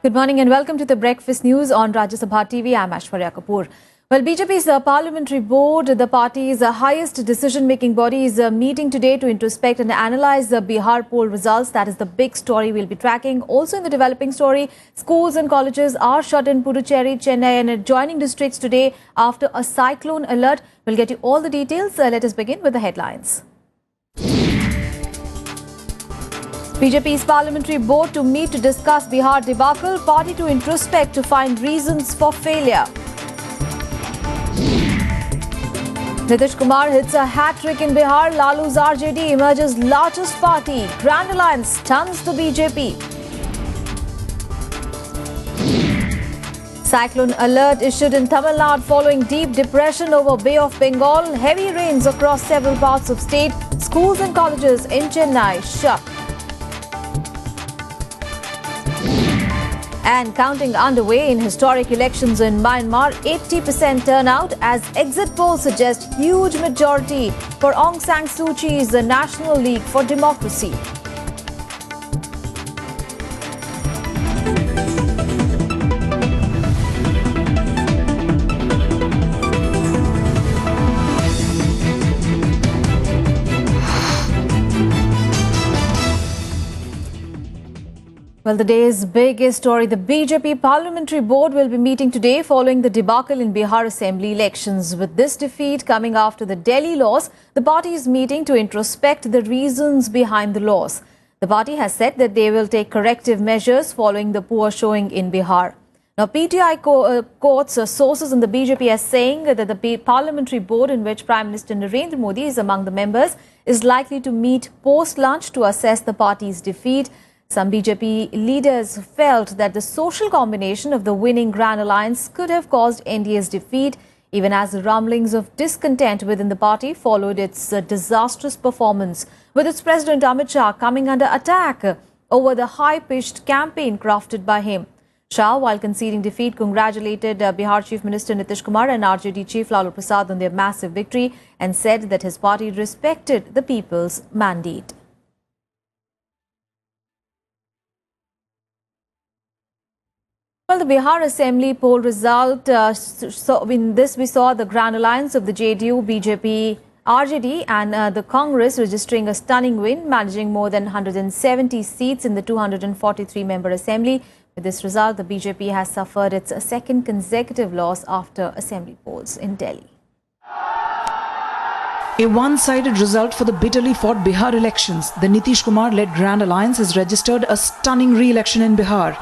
Good morning and welcome to the Breakfast News on Rajya Sabha TV. I'm Aishwarya Kapoor. Well, BJP's Parliamentary Board, the party's highest decision-making body, is meeting today to introspect and analyze the Bihar poll results. That is the big story we'll be tracking. Also in the developing story, schools and colleges are shut in Puducherry, Chennai and adjoining districts today after a cyclone alert. We'll get you all the details. Let us begin with the headlines. BJP's Parliamentary Board to meet to discuss Bihar debacle, party to introspect to find reasons for failure. Nitish Kumar hits a hat-trick in Bihar. Lalu's RJD emerges largest party. Grand Alliance stuns the BJP. Cyclone alert issued in Tamil Nadu following deep depression over Bay of Bengal. Heavy rains across several parts of state. Schools and colleges in Chennai shut. And counting underway in historic elections in Myanmar, 80% turnout as exit polls suggest huge majority for Aung San Suu Kyi's National League for Democracy. Well, the day's biggest story, the BJP Parliamentary Board will be meeting today following the debacle in Bihar Assembly elections. With this defeat coming after the Delhi loss, the party is meeting to introspect the reasons behind the loss. The party has said that they will take corrective measures following the poor showing in Bihar. Now, PTI quotes sources in the BJP as saying that the Parliamentary Board, in which Prime Minister Narendra Modi is among the members, is likely to meet post-lunch to assess the party's defeat. Some BJP leaders felt that the social combination of the winning Grand Alliance could have caused NDA's defeat, even as the rumblings of discontent within the party followed its disastrous performance, with its President Amit Shah coming under attack over the high-pitched campaign crafted by him. Shah, while conceding defeat, congratulated Bihar Chief Minister Nitish Kumar and RJD Chief Lalu Prasad on their massive victory and said that his party respected the people's mandate. Well, the Bihar Assembly poll result, in this we saw the Grand Alliance of the JDU, BJP, RJD and the Congress registering a stunning win, managing more than 170 seats in the 243-member Assembly. With this result, the BJP has suffered its second consecutive loss after Assembly polls in Delhi. A one-sided result for the bitterly fought Bihar elections. The Nitish Kumar-led Grand Alliance has registered a stunning re-election in Bihar.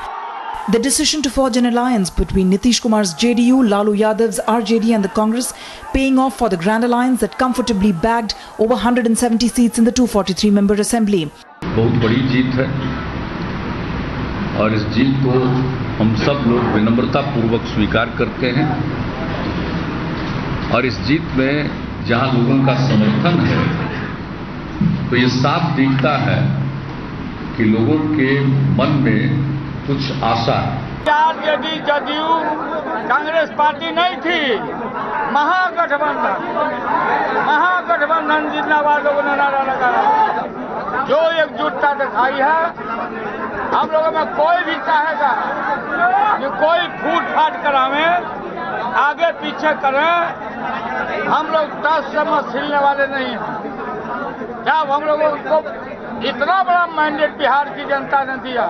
The decision to forge an alliance between Nitish Kumar's JDU, Lalu Yadav's RJD and the Congress paying off for the Grand Alliance that comfortably bagged over 170 seats in the 243-member Assembly. बहुत बड़ी जीत है और इस जीत को हम सब लोग विनम्रता पूर्वक स्वीकार करते हैं और इस जीत में जहां लोगों का समर्थन है तो ये साफ दिखता है कि लोगों के मन में कुछ आशा है। यदि जदयू कांग्रेस पार्टी नहीं थी, महागठबंधन जिंदाबाद लोगों ने नारा लगाया, जो एकजुटता दिखाई है, हम लोगों में कोई भी चाहेगा कि कोई फूट फाट करावे, आगे पीछे करें, हम लोग 10 से मत हिलने वाले नहीं हैं। जब हम लोगों को इतना बड़ा मैंडेट बिहार की जनता ने दिया।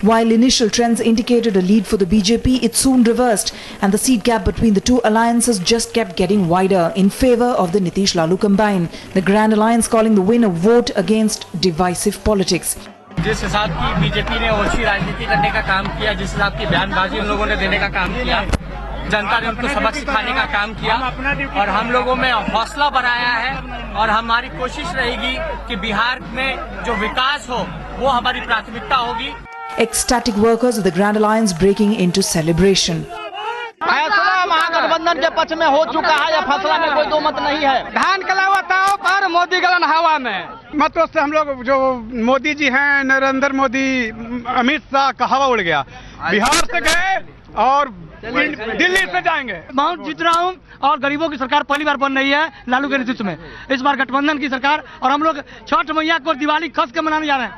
While initial trends indicated a lead for the BJP, it soon reversed and the seat gap between the two alliances just kept getting wider in favour of the Nitish-Lalu combine. The Grand Alliance calling the win a vote against divisive politics. जिस हिसाब की BJP ने ओछी राजनीति करने का काम किया, जिस हिसाब की बयानबाजी उन लोगों ने देने का काम किया, जनता ने उनको सबक सिखाने का काम किया और हम लोगों में हौसला बढ़ाया है और हमारी कोशिश रहेगी कि बिहार में जो विकास हो वो हमारी प्राथमिकता होगी। Ecstatic workers of the Grand Alliance breaking into celebration. फैसला महागठबंधन के पक्ष में हो चुका है, यह फैसला में कोई दो मत नहीं है। धान कलावा ताव पर मोदी गलन हवा में। मतों से हम लोग जो मोदी जी हैं, नरेंद्र मोदी, अमित शाह का हवा उड़ गया। बिहार से गए और दिल्ली से जाएंगे। बहुत जीत रहा हूँ और गरीबों की सरकार पहली बार बन रही है लालू के नेतृत्व में। इस बार गठबंधन की सरकार और हम लोग छठ मैया को दिवाली कस के मनाने जा रहे हैं।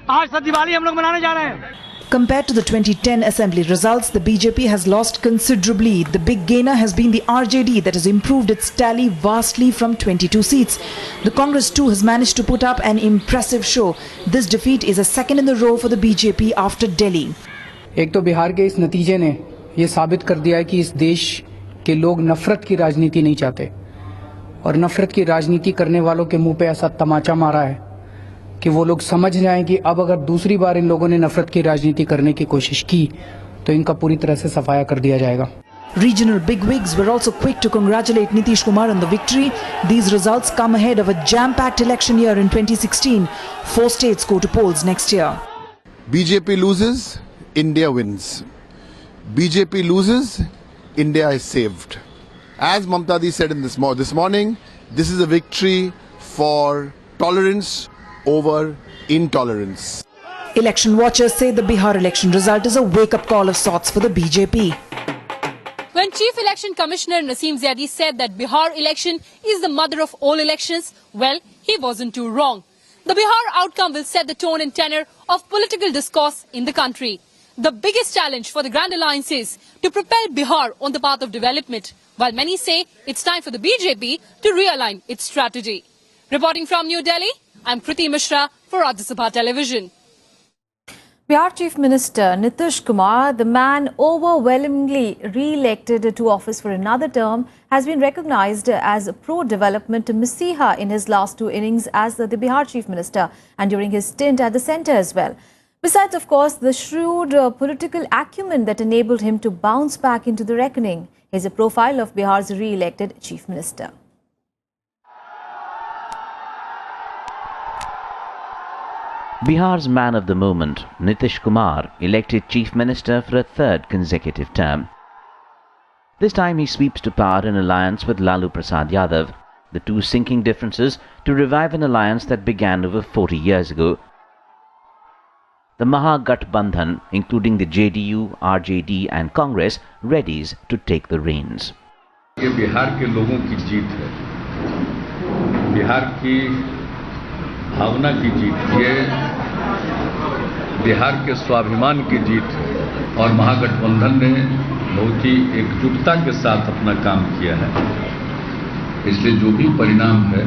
आज से दिवाली हम लोग मनाने जा रहे हैं। Compared to the 2010 assembly results, the BJP has lost considerably. The big gainer has been the RJD that has improved its tally vastly from 22 seats. The Congress too has managed to put up an impressive show. This defeat is a second in the row for the BJP after Delhi. एक तो बिहार के इस नतीजे ने ये साबित कर दिया है कि इस देश के लोग नफरत की राजनीति नहीं चाहते और नफरत की राजनीति करने वालों के मुंह पे ऐसा तमाचा मारा है कि वो लोग समझ जाएं कि अब अगर दूसरी बार इन लोगों ने नफरत की राजनीति करने की कोशिश की तो इनका पूरी तरह से सफाया कर दिया जाएगा. Regional bigwigs were also quick to congratulate Nitish Kumar on the victory. These results come ahead of a jam-packed election year in 2016. 4 states go to polls next year. BJP loses, India wins. BJP loses, India is saved. As Mamtadi said in this morning, this is a victory for tolerance over intolerance. Election watchers say the Bihar election result is a wake-up call of sorts for the BJP. When Chief Election Commissioner Naseem Zaidi said that Bihar election is the mother of all elections, well, he wasn't too wrong. The Bihar outcome will set the tone and tenor of political discourse in the country. The biggest challenge for the Grand Alliance is to propel Bihar on the path of development, while many say it's time for the BJP to realign its strategy. Reporting from New Delhi, I'm Kriti Mishra for Rajya Sabha Television. Bihar Chief Minister Nitish Kumar, the man overwhelmingly re-elected to office for another term, has been recognized as a pro-development Messiah in his last 2 innings as the Bihar Chief Minister and during his stint at the centre as well. Besides, of course, the shrewd political acumen that enabled him to bounce back into the reckoning. Here's a profile of Bihar's re-elected Chief Minister. Bihar's man of the moment, Nitish Kumar, elected Chief Minister for a 3rd consecutive term. This time he sweeps to power in alliance with Lalu Prasad Yadav, the two sinking differences to revive an alliance that began over 40 years ago. The Mahagathbandhan, including the JDU, RJD and Congress, readies to take the reins. ये बिहार के लोगों की जीत है, बिहार की भावना की जीत, ये बिहार के स्वाभिमान की जीत है और महागठबंधन ने बहुत ही एकजुटता के साथ अपना काम किया है. इसलिए जो भी परिणाम है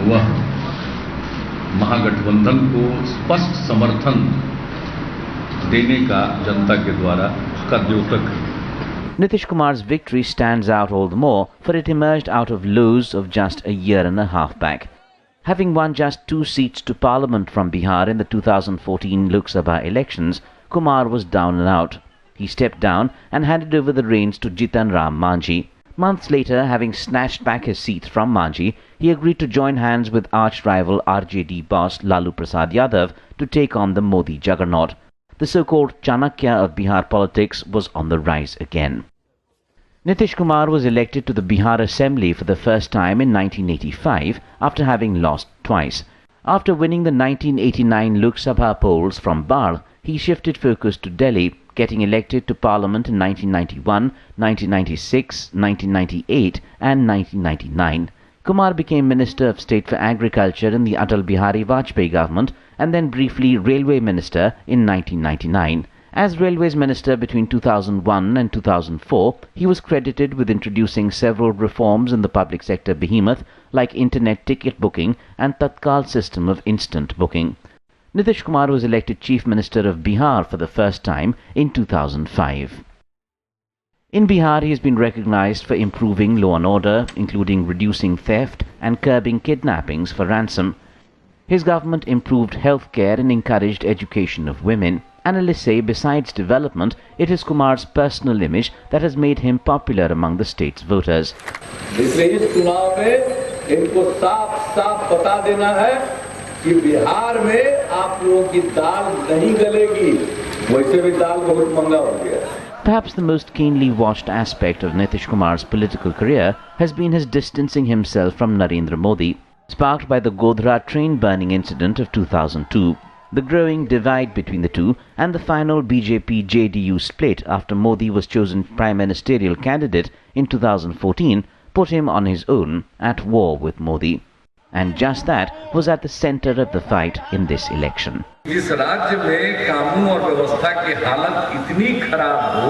वह महागठबंधन को स्पष्ट समर्थन देने का जनता के द्वारा उसका द्योतक है. Nitish Kumar's victory stands out all the more, for it emerged out of lows of just a year and a half back. Having won just 2 seats to Parliament from Bihar in the 2014 Lok Sabha elections, Kumar was down and out. He stepped down and handed over the reins to Jitan Ram Manjhi. Months later, having snatched back his seat from Manjhi, he agreed to join hands with arch-rival RJD boss Lalu Prasad Yadav to take on the Modi juggernaut. The so-called Chanakya of Bihar politics was on the rise again. Nitish Kumar was elected to the Bihar Assembly for the first time in 1985 after having lost twice. After winning the 1989 Lok Sabha polls from Bihar, he shifted focus to Delhi, getting elected to Parliament in 1991, 1996, 1998 and 1999. Kumar became Minister of State for Agriculture in the Atal Bihari Vajpayee government and then briefly Railway Minister in 1999. As Railways Minister between 2001 and 2004, he was credited with introducing several reforms in the public sector behemoth like internet ticket booking and Tatkal system of instant booking. Nitish Kumar was elected Chief Minister of Bihar for the first time in 2005. In Bihar, he has been recognized for improving law and order, including reducing theft and curbing kidnappings for ransom. His government improved healthcare and encouraged education of women. Analysts say besides development, it is Kumar's personal image that has made him popular among the state's voters. इसलिए इस चुनाव में इनको साफ बता देना है कि बिहार में आप लोगों की दाल नहीं गलेगी, वैसे भी दाल बहुत महंगा हो गया. Perhaps the most keenly watched aspect of Nitish Kumar's political career has been his distancing himself from Narendra Modi, sparked by the Godhra train burning incident of 2002. The growing divide between the two and the final BJP-JDU split after Modi was chosen prime ministerial candidate in 2014 put him on his own at war with Modi. And just that was at the center of the fight in this election. इस राज्य में कानून और व्यवस्था की हालत इतनी खराब हो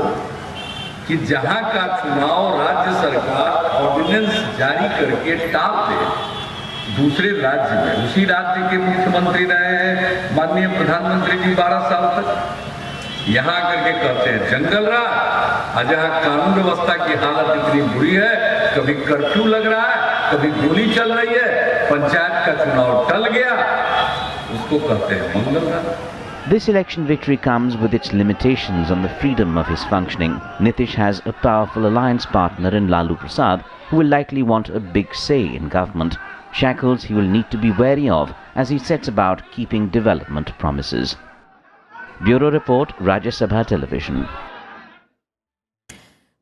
कि जहां का चुनाव राज्य सरकार ऑर्डिनेंस जारी करके टाल दे, दूसरे राज्य में उसी राज्य के मुख्यमंत्री रहे हैं माननीय प्रधानमंत्री जी 12 साल तक, यहाँ आकर के कहते हैं जंगल राज। जहाँ कानून व्यवस्था की हालत इतनी बुरी है, कभी कर्फ्यू लग रहा है, कभी गोली चल रही है, पंचायत का चुनाव टल गया, उसको कहते हैं मंगल राज। This election victory comes with its limitations on the freedom of his functioning. Nitish has a powerful alliance partner in Lalu Prasad, who will likely want a big say in government. Shackles he will need to be wary of as he sets about keeping development promises. Bureau Report, Rajya Sabha Television.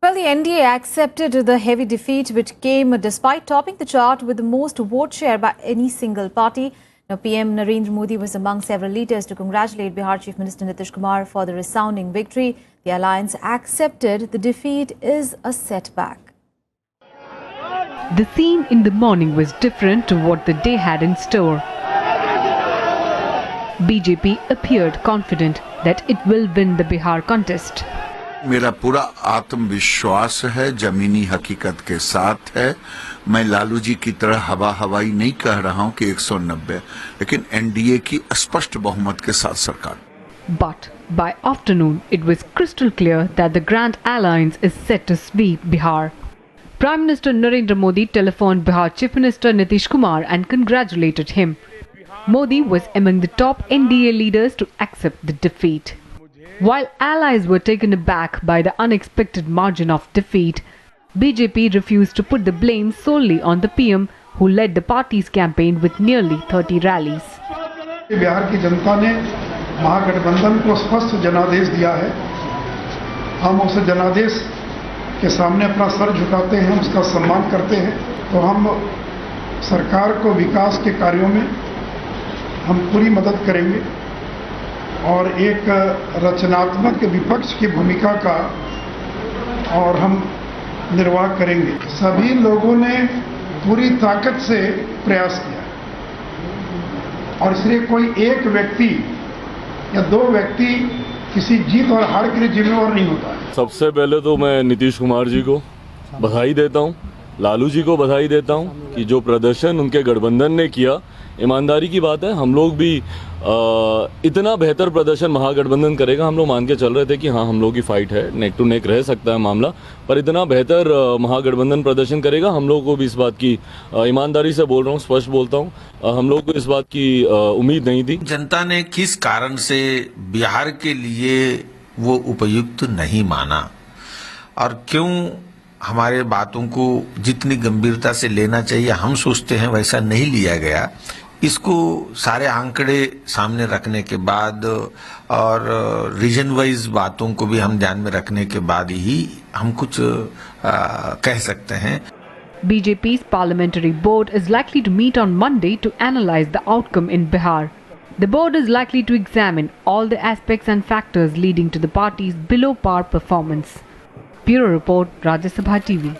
Well, the NDA accepted the heavy defeat which came despite topping the chart with the most vote share by any single party. Now, PM Narendra Modi was among several leaders to congratulate Bihar Chief Minister Nitish Kumar for the resounding victory. The alliance accepted the defeat is a setback. The scene in the morning was different to what the day had in store. BJP appeared confident that it will win the Bihar contest. मेरा पूरा आत्मविश्वास है, जमीनी हकीकत के साथ है। मैं लालू जी की तरह हवाई नहीं कह रहा हूं कि 190, लेकिन एनडीए की स्पष्ट बहुमत के साथ सरकार। But by afternoon, it was crystal clear that the Grand Alliance is set to sweep Bihar. Prime Minister Narendra Modi telephoned Bihar Chief Minister Nitish Kumar and congratulated him. Modi was among the top NDA leaders to accept the defeat. While allies were taken aback by the unexpected margin of defeat, BJP refused to put the blame solely on the PM, who led the party's campaign with nearly 30 rallies. Bihar की जनता ने महागठबंधन को स्पष्ट जनादेश दिया है। हम उस जनादेश के सामने अपना सर झुकाते हैं, उसका सम्मान करते हैं। तो हम सरकार को विकास के कार्यों में हम पूरी मदद करेंगे और एक रचनात्मक विपक्ष की भूमिका का और हम निर्वाह करेंगे। सभी लोगों ने पूरी ताकत से प्रयास किया और इसलिए कोई एक व्यक्ति या दो व्यक्ति किसी जीत और हार के लिए जिम्मेवार नहीं होता है। सबसे पहले तो मैं नीतीश कुमार जी को बधाई देता हूं, लालू जी को बधाई देता हूं कि जो प्रदर्शन उनके गठबंधन ने किया, ईमानदारी की बात है। हम लोग भी इतना बेहतर प्रदर्शन महागठबंधन करेगा, हम लोग मान के चल रहे थे कि हाँ हम लोग की फाइट है, नेक टू नेक रह सकता है मामला, पर इतना बेहतर महागठबंधन प्रदर्शन करेगा हम लोग को भी इस बात की, ईमानदारी से बोल रहा हूँ, स्पष्ट बोलता हूँ, हम लोग को इस बात की उम्मीद नहीं थी। जनता ने किस कारण से बिहार के लिए वो उपयुक्त नहीं माना और क्यों हमारे बातों को जितनी गंभीरता से लेना चाहिए हम सोचते हैं वैसा नहीं लिया गया, इसको सारे आंकड़े सामने रखने के बाद और रीजन वाइज बातों को भी हम ध्यान में रखने के बाद ही हम कुछ कह सकते हैं। BJP's parliamentary board is likely to meet on Monday to analyze the outcome in Bihar. The board is likely to examine all the aspects and factors leading to the party's below par performance. Bureau Report, Rajya Sabha TV.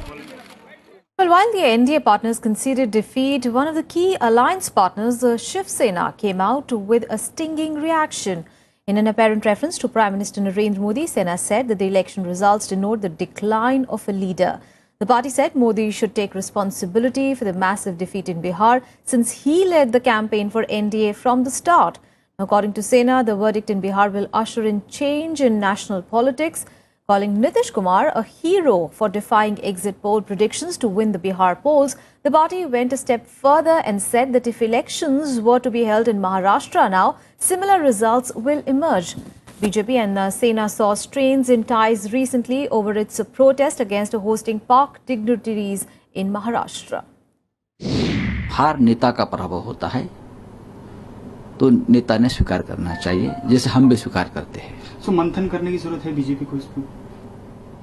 Well, while the NDA partners conceded defeat, one of the key alliance partners, Shiv Sena, came out with a stinging reaction. In an apparent reference to Prime Minister Narendra Modi, Sena said that the election results denote the decline of a leader. The party said Modi should take responsibility for the massive defeat in Bihar since he led the campaign for NDA from the start. According to Sena, the verdict in Bihar will usher in change in national politics. Calling Nitish Kumar a hero for defying exit poll predictions to win the Bihar polls, the party went a step further and said that if elections were to be held in Maharashtra now, similar results will emerge. BJP and Sena saw strains in ties recently over its protest against hosting Pak dignitaries in Maharashtra. हार नेता का पराभव होता है तो नेता ने स्वीकार करना चाहिए, जैसे हम भी स्वीकार करते हैं। तो मंथन करने की जरूरत है बीजेपी को इस पर?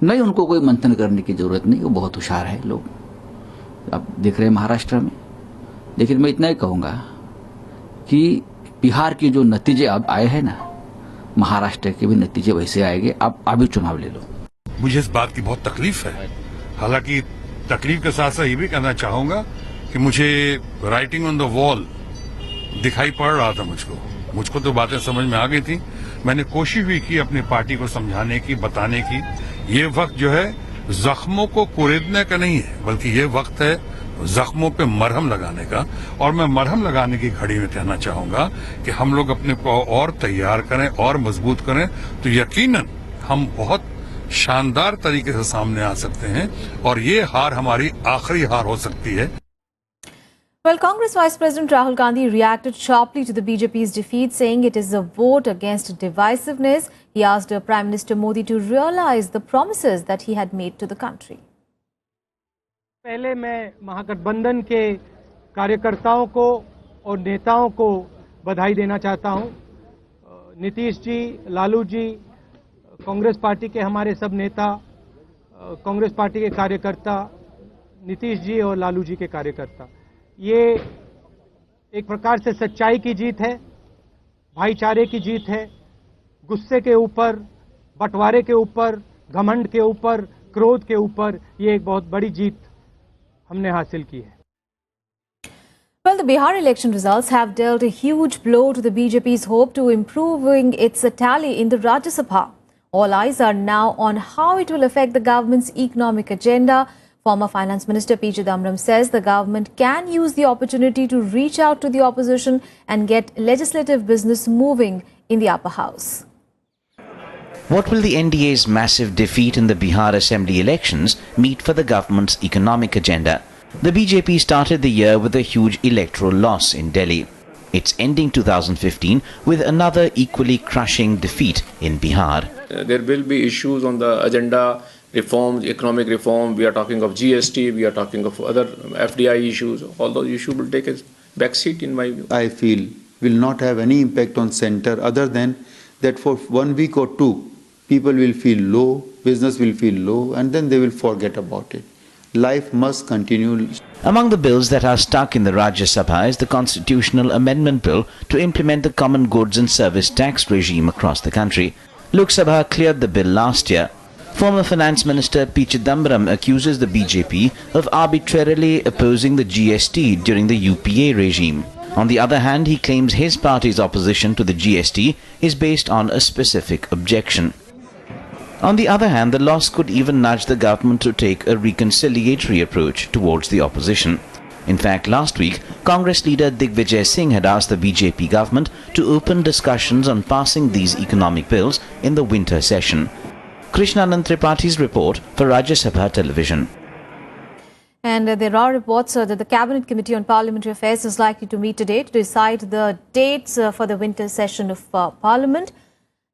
नहीं, उनको कोई मंथन करने की जरूरत नहीं, वो बहुत होशियार है लोग, आप देख रहे हैं महाराष्ट्र में। लेकिन मैं इतना ही कहूंगा कि बिहार के जो नतीजे अब आए हैं ना, महाराष्ट्र के भी नतीजे वैसे आएंगे। आप अभी चुनाव ले लो। मुझे इस बात की बहुत तकलीफ है, हालांकि तकलीफ के साथ साथ ये भी कहना चाहूंगा कि मुझे राइटिंग ऑन द वॉल दिखाई पड़ रहा था मुझको, मुझको तो बातें समझ में आ गई थी। मैंने कोशिश भी की अपनी पार्टी को समझाने की, बताने की। ये वक्त जो है जख्मों को कुरेदने का नहीं है, बल्कि ये वक्त है जख्मों पे मरहम लगाने का। और मैं मरहम लगाने की घड़ी में कहना चाहूंगा कि हम लोग अपने को और तैयार करें और मजबूत करें, तो यकीनन हम बहुत शानदार तरीके से सामने आ सकते हैं और ये हार हमारी आखिरी हार हो सकती है। Well, Congress Vice President Rahul Gandhi reacted sharply to the BJP's defeat, saying it is a vote against divisiveness. He asked Prime Minister Modi to realize the promises that he had made to the country. पहले मैं महागठबंधन के कार्यकर्ताओं को और नेताओं को बधाई देना चाहता हूं। नीतीश जी, लालू जी, कांग्रेस पार्टी के हमारे सब नेता, कांग्रेस पार्टी के कार्यकर्ता, नीतीश जी और लालू जी के कार्यकर्ता, ये एक प्रकार से सच्चाई की जीत है, भाईचारे की जीत है। गुस्से के ऊपर, बंटवारे के ऊपर, घमंड के ऊपर, क्रोध के ऊपर ये एक बहुत बड़ी जीत हमने हासिल की है। Well, the Bihar election results have dealt a huge blow to the BJP's hope to improving its tally in the Rajya Sabha. All eyes are now on how it will affect the government's economic agenda. Former Finance Minister P. Chidambaram says the government can use the opportunity to reach out to the opposition and get legislative business moving in the upper house. What will the NDA's massive defeat in the Bihar Assembly elections mean for the government's economic agenda? The BJP started the year with a huge electoral loss in Delhi. It's ending 2015 with another equally crushing defeat in Bihar. There will be issues on the agenda, reforms, economic reform. We are talking of GST, we are talking of other FDI issues. All those issues will take a backseat in my view. I feel will not have any impact on center other than that for 1 week or two, people will feel low, business will feel low, and then they will forget about it. Life must continue. Among the bills that are stuck in the Rajya Sabha is the constitutional amendment bill to implement the common goods and service tax regime across the country. Lok Sabha cleared the bill last year. Former Finance Minister P. Chidambaram accuses the BJP of arbitrarily opposing the GST during the UPA regime. On the other hand, he claims his party's opposition to the GST is based on a specific objection. On the other hand, the loss could even nudge the government to take a reconciliatory approach towards the opposition. In fact, last week, Congress leader Digvijay Singh had asked the BJP government to open discussions on passing these economic bills in the winter session. Krishnanand Tripaঠি's report for Rajya Sabha Television. And there are reports that the Cabinet Committee on Parliamentary Affairs is likely to meet today to decide the dates for the winter session of Parliament.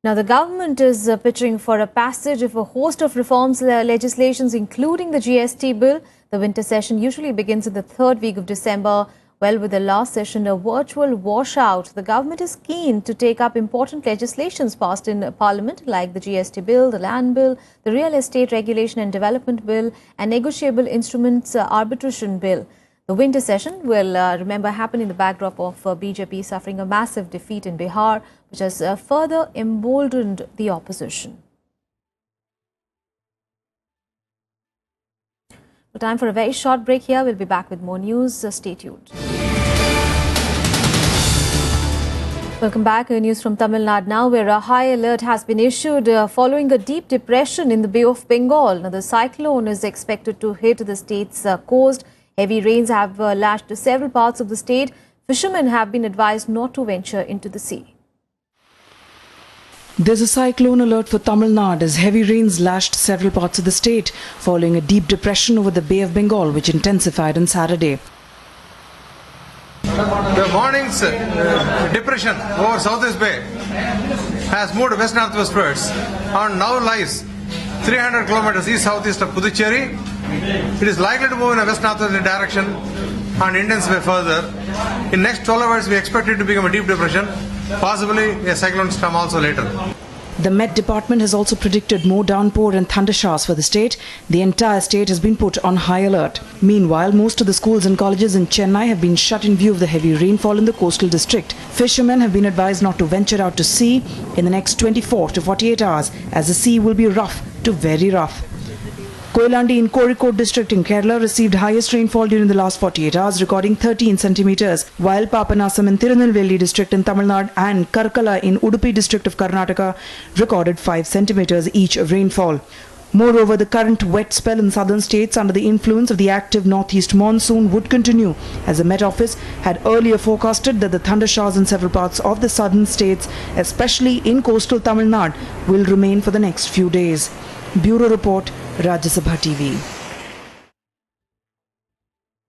Now, the government is pitching for a passage of a host of reforms legislations, including the GST bill. The winter session usually begins in the third week of December. Well, with the last session a virtual washout, the government is keen to take up important legislations passed in Parliament like the GST bill, the land bill, the real estate regulation and development bill, and negotiable instruments arbitration bill. The winter session will, remember, happen in the backdrop of BJP suffering a massive defeat in Bihar, which has further emboldened the opposition. Well, time for a very short break here. We'll be back with more news. Stay tuned. Welcome back. News from Tamil Nadu now, where a high alert has been issued following a deep depression in the Bay of Bengal. Now, the cyclone is expected to hit the state's coast. Heavy rains have lashed several parts of the state. Fishermen have been advised not to venture into the sea. There's a cyclone alert for Tamil Nadu as heavy rains lashed several parts of the state following a deep depression over the Bay of Bengal, which intensified on Saturday. The morning's depression over Southeast Bay has moved west-northwestwards and now lies 300 kilometers east-southeast of Puducherry. It is likely to move in a west-northwest direction and intensify further. In next 12 hours, we expect it to become a deep depression, possibly a cyclone storm also later. The Met Department has also predicted more downpour and thunder showers for the state. The entire state has been put on high alert. Meanwhile, most of the schools and colleges in Chennai have been shut in view of the heavy rainfall in the coastal district. Fishermen have been advised not to venture out to sea in the next 24 to 48 hours as the sea will be rough to very rough. Koilandi in Kozhikode district in Kerala received highest rainfall during the last 48 hours, recording 13 centimeters, while Papanasam in Tirunelveli district in Tamil Nadu and Karkala in Udupi district of Karnataka recorded 5 centimeters each of rainfall. Moreover, the current wet spell in southern states under the influence of the active northeast monsoon would continue, as the Met Office had earlier forecasted that the thunder showers in several parts of the southern states, especially in coastal Tamil Nadu, will remain for the next few days. Bureau Report, Rajya Sabha TV.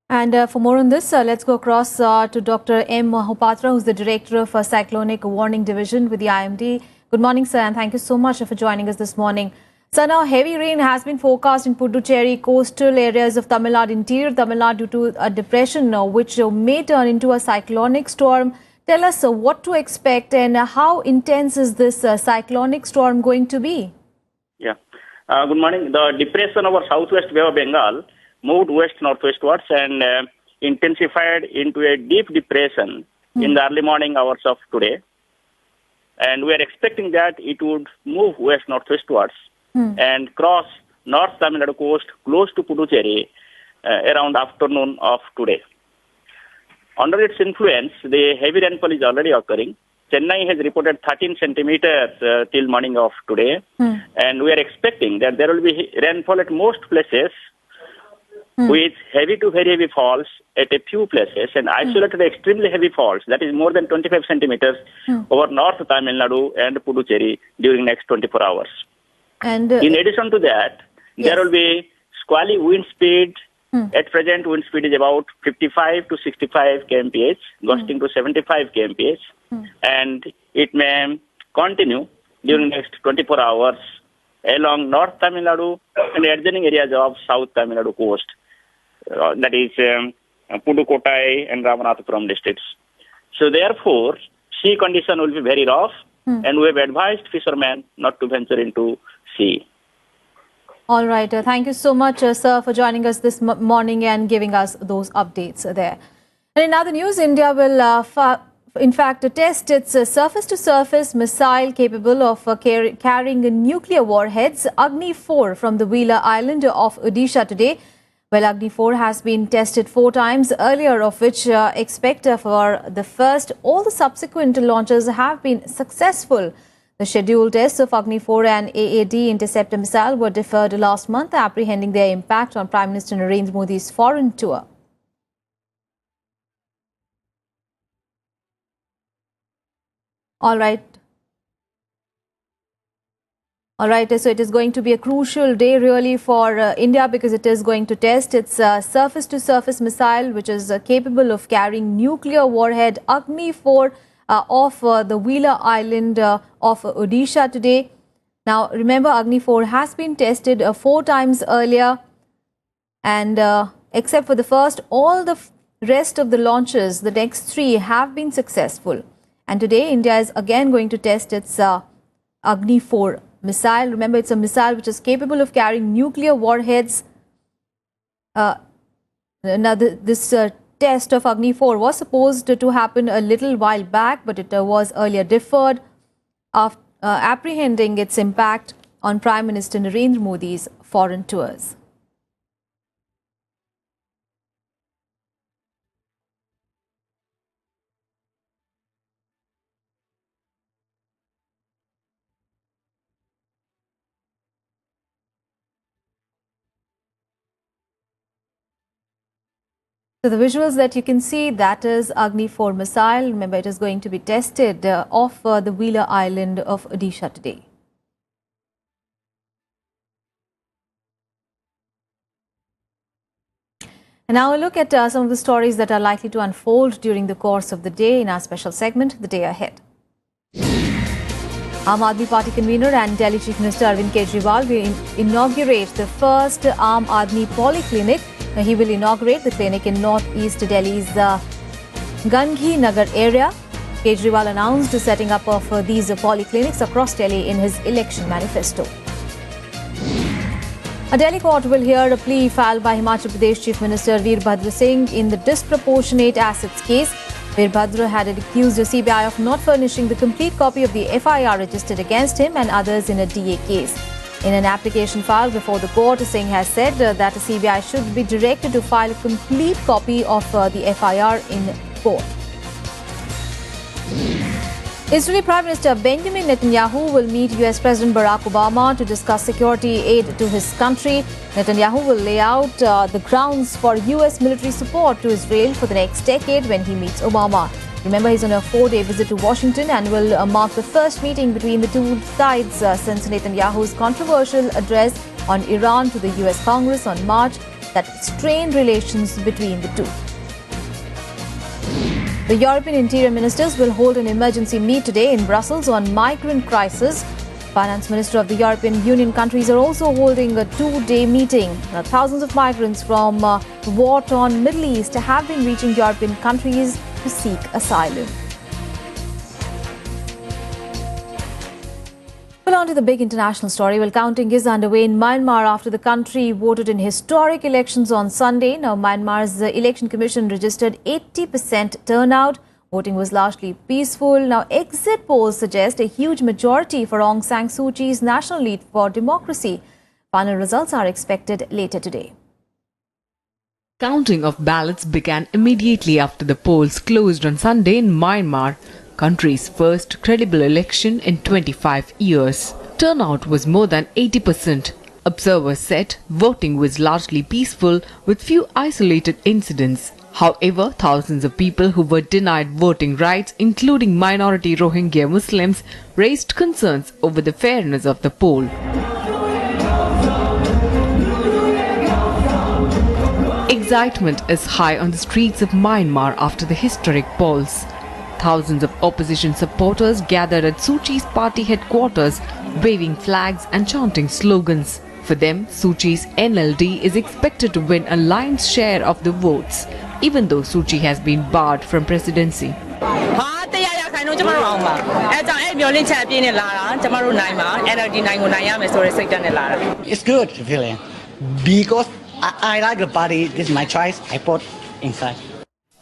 And for more on this, let's go across to Dr. M. Mahopatra, who's the Director of Cyclonic Warning Division with the IMD. Good morning, sir, and thank you so much for joining us this morning. So now heavy rain has been forecast in Puducherry, coastal areas of Tamil Nadu, interior Tamil Nadu due to a depression which may turn into a cyclonic storm. Tell us what to expect and how intense is this cyclonic storm going to be? Yeah. Good morning. The depression over southwest Bay of Bengal moved west-northwestwards and intensified into a deep depression in the early morning hours of today. And we are expecting that it would move west-northwestwards and cross North Tamil Nadu coast close to Puducherry around afternoon of today. Under its influence, the heavy rainfall is already occurring. Chennai has reported 13 centimeters till morning of today, and we are expecting that there will be rainfall at most places with heavy to very heavy falls at a few places and isolated extremely heavy falls, that is more than 25 centimeters over North Tamil Nadu and Puducherry during next 24 hours. And in addition to that, there will be squally wind speed. At present, wind speed is about 55 to 65 kmph, gusting to 75 kmph, and it may continue during next 24 hours along North Tamil Nadu and adjoining areas of South Tamil Nadu coast, that is Pudukottai and Ramanathapuram districts. So therefore, sea condition will be very rough, and we have advised fishermen not to venture into sea. All right. Thank you so much, sir, for joining us this morning and giving us those updates there. And in other news, India will, in fact, test its surface-to-surface missile capable of carrying nuclear warheads, Agni-4, from the Wheeler Island of Odisha today. Well, Agni-4 has been tested 4 times earlier, of which expect for the first. All the subsequent launches have been successful. The scheduled tests of Agni-4 and AAD interceptor missile were deferred last month, apprehending their impact on Prime Minister Narendra Modi's foreign tour. All right. So it is going to be a crucial day really for India, because it is going to test its surface-to-surface missile, which is capable of carrying nuclear warhead Agni-4 off the Wheeler Island of Odisha today. Now, remember, Agni-4 has been tested 4 times earlier, and except for the first, all the rest of the launches, the next 3, have been successful. And today, India is again going to test its Agni-4 missile. Remember, it's a missile which is capable of carrying nuclear warheads. Now, this test of Agni-4 was supposed to happen a little while back, but it was earlier deferred, apprehending its impact on Prime Minister Narendra Modi's foreign tours. So the visuals that you can see, that is Agni-4 missile. Remember, it is going to be tested off the Wheeler Island of Odisha today. And now a look at some of the stories that are likely to unfold during the course of the day in our special segment, The Day Ahead. Aam Aadmi Party convener and Delhi Chief Minister Arvind Kejriwal will inaugurate the first Aam Aadmi Polyclinic. He will inaugurate the clinic in northeast Delhi's Ganghi Nagar area. Kejriwal announced the setting up of these polyclinics across Delhi in his election manifesto. A Delhi court will hear a plea filed by Himachal Pradesh Chief Minister Veerbhadra Singh in the disproportionate assets case. Veerbhadra had accused the CBI of not furnishing the complete copy of the FIR registered against him and others in a DA case. In an application filed before the court, Singh has said that the CBI should be directed to file a complete copy of the FIR in court. Israeli Prime Minister Benjamin Netanyahu will meet US President Barack Obama to discuss security aid to his country. Netanyahu will lay out the grounds for US military support to Israel for the next decade when he meets Obama. Remember, he's on a 4-day visit to Washington and will mark the first meeting between the two sides since Netanyahu's controversial address on Iran to the US Congress on March that strained relations between the two. The European interior ministers will hold an emergency meet today in Brussels on migrant crisis. Finance Minister of the European Union countries are also holding a 2-day meeting. Thousands of migrants from the war-torn Middle East have been reaching European countries to seek asylum. Well, on to the big international story. Well, counting is underway in Myanmar after the country voted in historic elections on Sunday. Now, Myanmar's election commission registered 80% turnout. Voting was largely peaceful. Now, exit polls suggest a huge majority for Aung San Suu Kyi's National League for Democracy. Final results are expected later today. Counting of ballots began immediately after the polls closed on Sunday in Myanmar, country's first credible election in 25 years. Turnout was more than 80%. Observers said voting was largely peaceful with few isolated incidents. However, thousands of people who were denied voting rights, including minority Rohingya Muslims, raised concerns over the fairness of the poll. Excitement is high on the streets of Myanmar after the historic polls. Thousands of opposition supporters gathered at Suu Kyi's party headquarters, waving flags and chanting slogans. For them, Suu Kyi's NLD is expected to win a lion's share of the votes, even though Suu Kyi has been barred from presidency. It's good feeling because I like the party. This is my choice. I vote inside.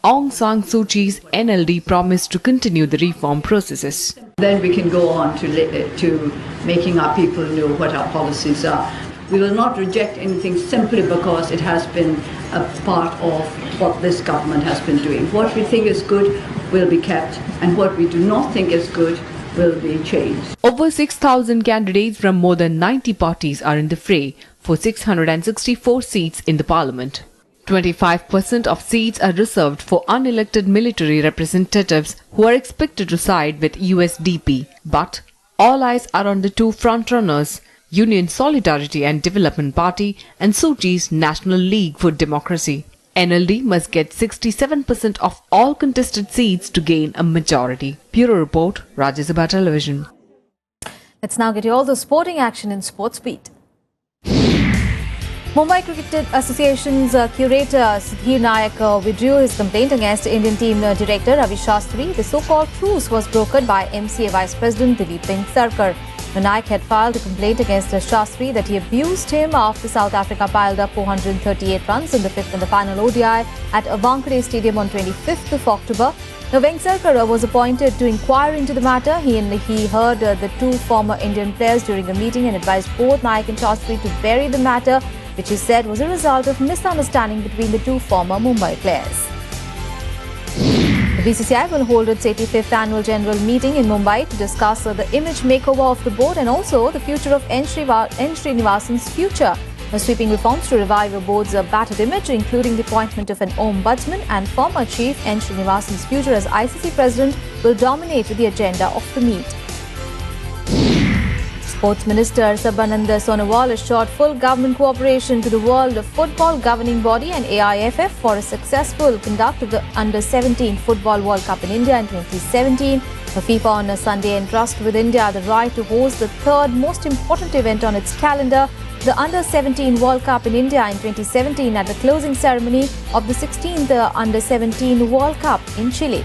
Aung San Suu Kyi's NLD promised to continue the reform processes. Then we can go on to making our people know what our policies are. We will not reject anything simply because it has been a part of what this government has been doing. What we think is good will be kept, and what we do not think is good will be changed. Over 6,000 candidates from more than 90 parties are in the fray for 664 seats in the parliament. 25% of seats are reserved for unelected military representatives who are expected to side with USDP. But all eyes are on the two frontrunners, Union Solidarity and Development Party and Suu Kyi's National League for Democracy. NLD must get 67% of all contested seats to gain a majority. Bureau Report, Rajya Sabha Television. Let's now get you all the sporting action in Sports Beat. Mumbai Cricket Association's curator Sudhir Nayak withdrew his complaint against Indian team director Ravi Shastri. The so-called truce was brokered by MCA Vice President Dilip Sarkar. Nayak had filed a complaint against Shastri that he abused him after South Africa piled up 438 runs in the fifth and the final ODI at Wankhede Stadium on 25th of October. Now, Sarkar was appointed to inquire into the matter. He heard the two former Indian players during a meeting and advised both Nayak and Shastri to bury the matter, which he said was a result of misunderstanding between the two former Mumbai players. The BCCI will hold its 85th annual general meeting in Mumbai to discuss the image makeover of the board and also the future of N. Srinivasan's future. Sweeping reforms to revive the board's battered image, including the appointment of an ombudsman and former chief N. Srinivasan's future as ICC president, will dominate the agenda of the meet. Sports Minister Sarbananda Sonowal assured full government cooperation to the World Football Governing Body and AIFF for a successful conduct of the Under-17 Football World Cup in India in 2017. The FIFA on a Sunday entrusted with India the right to host the third most important event on its calendar, the Under-17 World Cup in India in 2017 at the closing ceremony of the 16th Under-17 World Cup in Chile.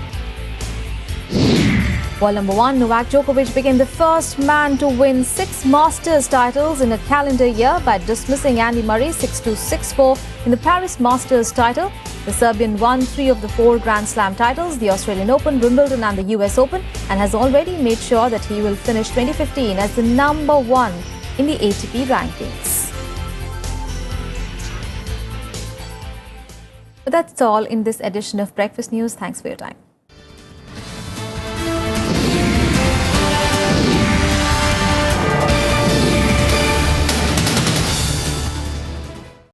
World number 1 Novak Djokovic became the first man to win 6 Masters titles in a calendar year by dismissing Andy Murray 6-2, 6-4 in the Paris Masters title. The Serbian won 3 of the 4 Grand Slam titles, the Australian Open, Wimbledon and the US Open, and has already made sure that he will finish 2015 as the number 1 in the ATP rankings. But that's all in this edition of Breakfast News. Thanks for your time.